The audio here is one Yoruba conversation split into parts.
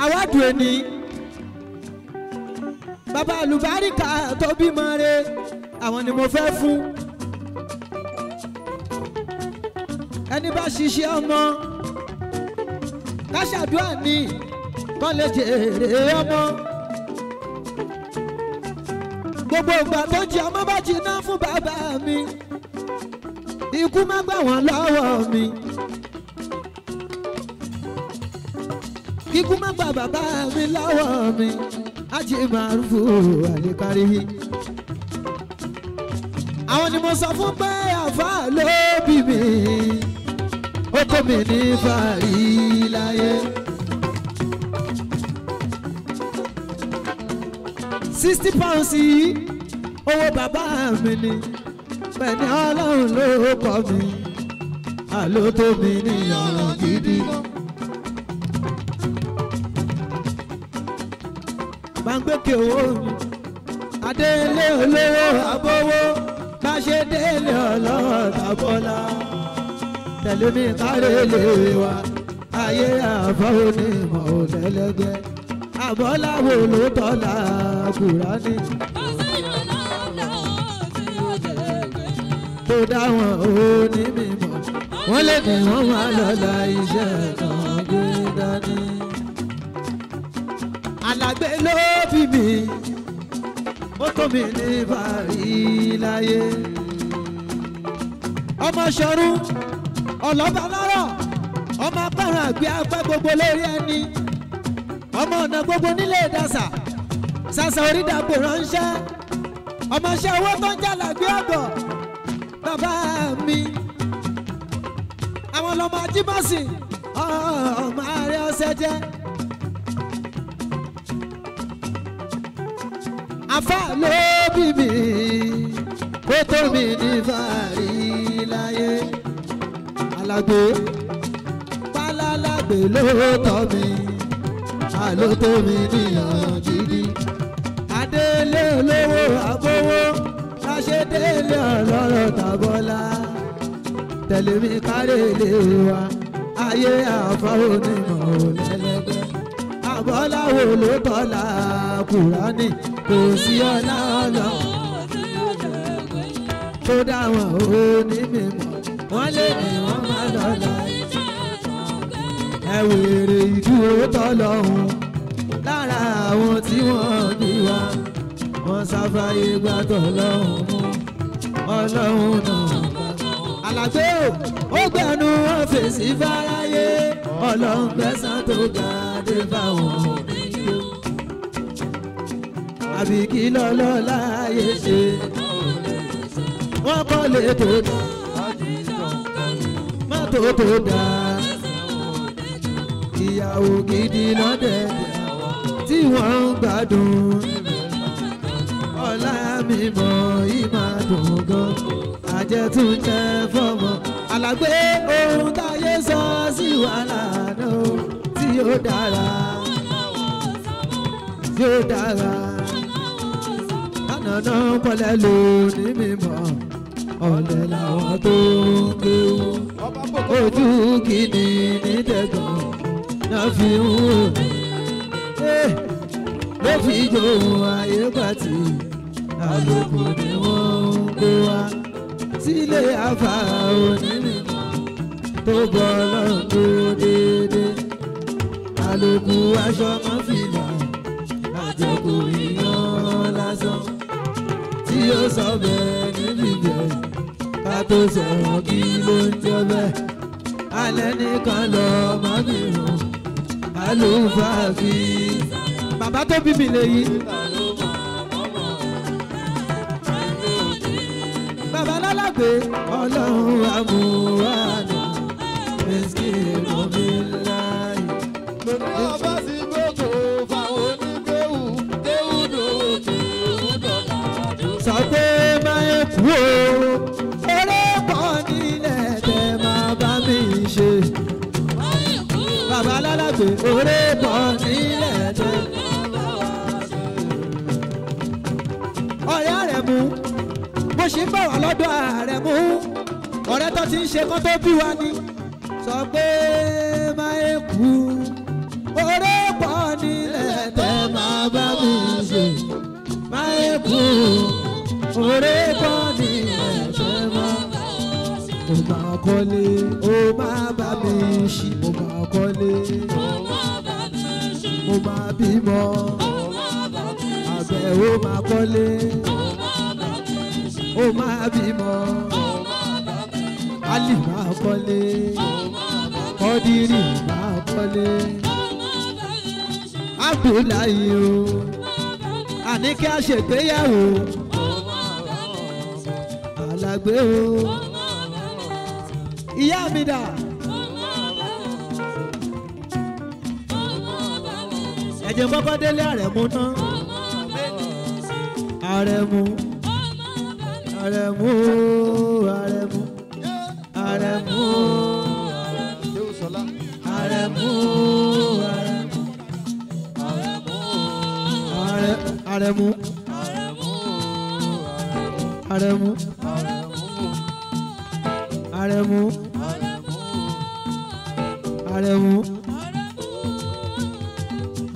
àwádùn ẹni bàbá àlùbáríkà tó bímọ re àwọn ni mo fẹ́ fún ẹni bá ṣiṣẹ́ ọmọ ká ṣàdúrà ní kọ́ lè jèrè ọmọ gbogbo ìgbà tó jẹ ọmọ bá jiná fún bàbá mi ikú má gbà wọ́n lọ́wọ́ mi kíkú má gbà bàbá mi lọ́wọ́ mi ájì màrúfù àlékárí àwọn ni mo sọ fún pé àfà ló bí mi ó kó mi ní fàárí láyé. 60 pounds yìí owó bàbá mi ni bẹ́ẹ̀ni ọlọ́run ló kọ́ mi àló tó mi níyàn gidi. gbàngbékè owó mi adélé olówó abówó bá ṣe délé ọlọ́wọ́ tàbọ́lá tẹ̀lé mi kárẹ́lé wa ayé àfọ́ onímọ̀ òlẹ́lẹ́gbẹ́ àbọ́láwo ló tọ́lá Kùránì tó dáwọn onímọ̀ wọ́n lè ní wọ́n máa lọ́la iṣẹ́ náà gbé dání. Alàgbé ló bí mi ó tó mi ní fàárí láyé. Ọmọ ṣọ̀run ọlọ́ba lọ́rọ̀ ọmọ apẹ̀rẹ̀ àgbẹ̀ apẹ́ gbogbo lórí ẹni ọmọ ọ̀nà gbogbo nílé ìdásà sàṣà orí dàgbò ránṣẹ́ ọmọọṣẹ́ owó tó ń jàlàgbé ọ̀gọ̀ bàbá mi àwọn ọlọ́mọ ajíbọ̀sì ọmọ ààrẹ ọ̀sẹ̀ jẹ́ àfà ló bí mi kó tó mi ní fàárí láyé. Alàgbé pálálàgbé ló tọ́ mi àló tó mi níyàn gidi. Adélé olówó àbówó láṣẹ délé ọlọ́rọ̀ tàbọ́lá tẹ̀lé mi kárẹ́lé wa ayé àfọ́ onímọ̀ òlẹ́lẹ́gbẹ́ àbọ́láwo ló tọ́lá Kùránì kò sí ọlá ọlọ́ tó dáwọn onímọ̀ wọ́n lè ní wọ́n má lọ́la ẹ wèrè ìdúró tọ́lọ́hún lára àwọn tí wọ́n bí wa wọ́n sáfàyè gbàtọ̀ lọ́hún mú ọlọ́hún náà. Alàgbé ó gbẹ̀nu wọn fèsì fáráyé ọlọ́hún gbẹ̀san tó ga dé fáwọn onígbò àbí kí lọ́lọ́ láyé ṣe wọ́n kọ́ lè tó dá mọ́tò tó dá ìyàwó gidi lọ́dẹ̀dẹ̀ tí wọ́n ń gbádùn ọlá mímọ́ ìmàdùn gan àjẹtúnjẹ fọmọ. Alàgbé ohun táyé sọ sí wàhálà náà tí ó dára yóò dára ànàná pọ̀lẹ́ lò ní mímọ́ ọ̀lẹ làwọn tó ń kéwú ojú kìíní ní tẹ̀gàn náà fi ń wò ló fi jòhun ayé pàtì àlòkù ni wọ́n ń kó wá sílé àfà onímọ̀ tó bọ́ lọ́rùn tó déédé àlòkù aṣọ mọ́fìlà àjẹkù ìyàn lásán tí ó sọ bẹ́ẹ̀ níbi bẹ́ẹ̀ ká tó sọ̀rọ̀ kí ló ń jẹ́ bẹ́ẹ̀ alẹ́ nìkan lọ mọ́bìrún àlùfáà fi. Bàbá tó bí mi lèyí. Bàbá lálàgbé ọlọ́run àmúwánà mẹ́sìkì mọ́bí láì. Lóní ọba sí gbogbo fáwọn onígbéwù déwù dòkè òdòdó. Sọ pé máa ń kú o, eré pọ̀ nílẹ̀ tẹ́ máa bá mi ṣe. Bàbá lálàgbé eré pọ̀ nílẹ̀ tẹ́. Ọ̀rẹ́ Àrẹ̀mú bó ṣe ń bọ̀ wá lọ́dọ̀ Àrẹ̀mú ọ̀rẹ́ tó ti ń ṣe kó tó bí wa ni. Sọ pé máa ń kú eré pọ̀ kọ́lé mo máa bímọ àbẹ̀ ó máa kọ́lé ó máa bímọ Ali máa kọ́lé Kọ́dírì máa kọ́lé Abdullahi o àní kí a ṣègbéyàwó Alàgbé o ìyá mi dà. Ẹ̀jẹ̀ kọ́kọ́ délé Àrẹ̀mú náà Àrẹ̀mú Àrẹ̀mú Àrẹ̀mú Àrẹ̀mú Àrẹ̀mú Àrẹ̀mú Àrẹ̀mú Àrẹ̀mú Àrẹ̀mú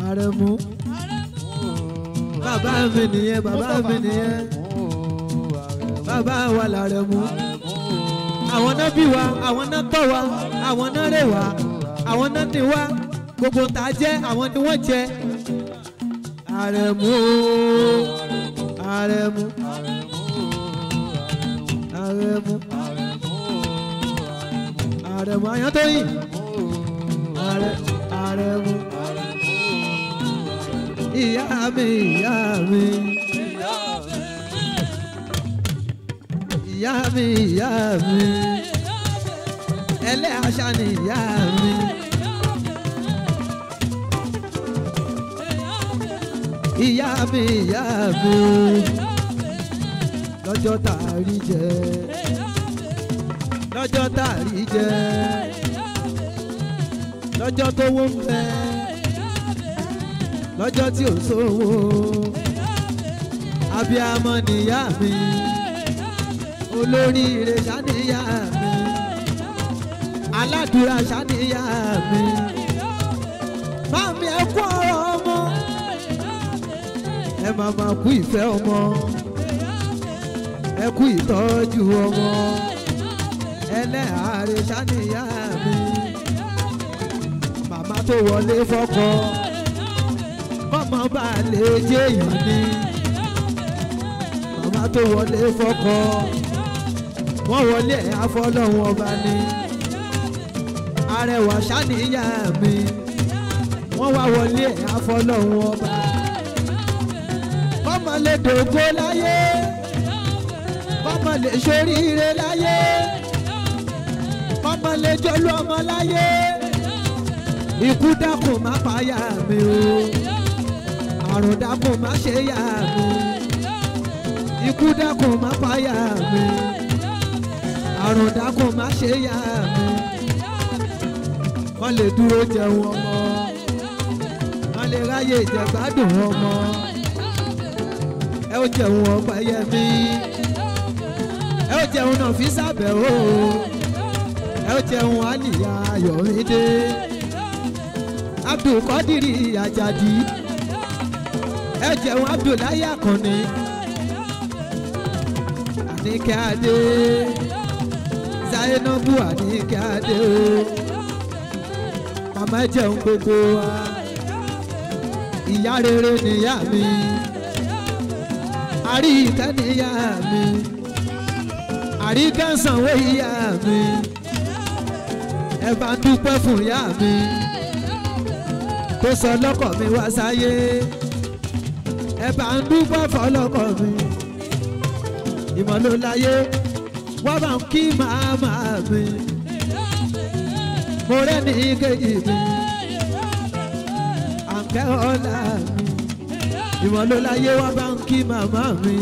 Àrẹ̀mú bàbá mi nìyẹn bàbá mi nìyẹn bàbá wa l'Àrẹ̀mú àwọn náà bí wa àwọn náà tọ́ wa àwọn náà rè wa àwọn náà ní wa gbogbo tá a jẹ́ àwọn ni wọ́n jẹ́ Àrẹ̀mú Àrẹ̀mú Àrẹ̀mú Àrẹ̀mú Àyàntóyìn Àrẹ̀mú ìyá mi ìyá mi ìyá mi ìyá mi ẹlẹ́àṣà ni ìyá mi ìyá mi ìyá mi lọ́jọ́ tá a rí jẹ lọ́jọ́ tá a rí jẹ lọ́jọ́ tó wó ń bẹ lọ́jọ́ tí ò sówó abiyamọ nìyá mi olóríire ṣàníyá mi aládùúrà ṣàníyá mi mami ẹ kú ọ̀rọ̀ ọmọ ẹ máa máa kú ìfẹ́ ọmọ ẹ kú ìtọ́jú ọmọ ẹlẹ́àárẹ̀ ṣàníyá mi màmá tó wọlé fọ́kọ mọ́mọ́ bá lè jẹ́ èèyàn ni màmá tó wọlé fọ́kọ wọ́n wọlé afọlọ́hún ọba ni arẹwà ṣàníyá mi wọ́n wá wọlé afọlọ́hún ọba mọ́mọ́ lè dògbó láyé mọ́mọ́ lè ṣoríire láyé mọ́mọ́ lè jọlú ọmọ láyé ikú dákun má payá mi o àrùn dákun má ṣe yá mi ikú dákun má payá mi àrùn dákun má ṣe yá mi wọ́n lè dúró jẹun ọmọ wọ́n lè ráyè jẹ̀gbádùn ọmọ ẹ ó jẹun Ọpẹ́yẹmí ẹ ó jẹun náà fi sábẹ̀ o ẹ ó jẹun Àlìyá Ayọ̀mídé Abdulkadiri Ajadi ẹ jẹun Abdullahi Akànnì Àníkẹ́ Adé Zainabu Àníkẹ́ Adé o màmá ẹ jẹun gbogbo wa ìyá rere níyá mi Àríkẹ́ níyá mi Àríkẹ́ sanwó ìyá mi ẹ bá ń dúpẹ́ fún ìyá mi tó sọ lọ́kọ̀ mi wá sáyé ẹ bá ń dúpẹ́ fọlọ́kọ̀ mi ìmọ̀lóláyé wọ́n bá ń kí màmá mi mo rẹ́ni kejì mi àǹkẹ́ ọ̀la mi ìmọ̀lóláyé wọ́n bá ń kí màmá mi.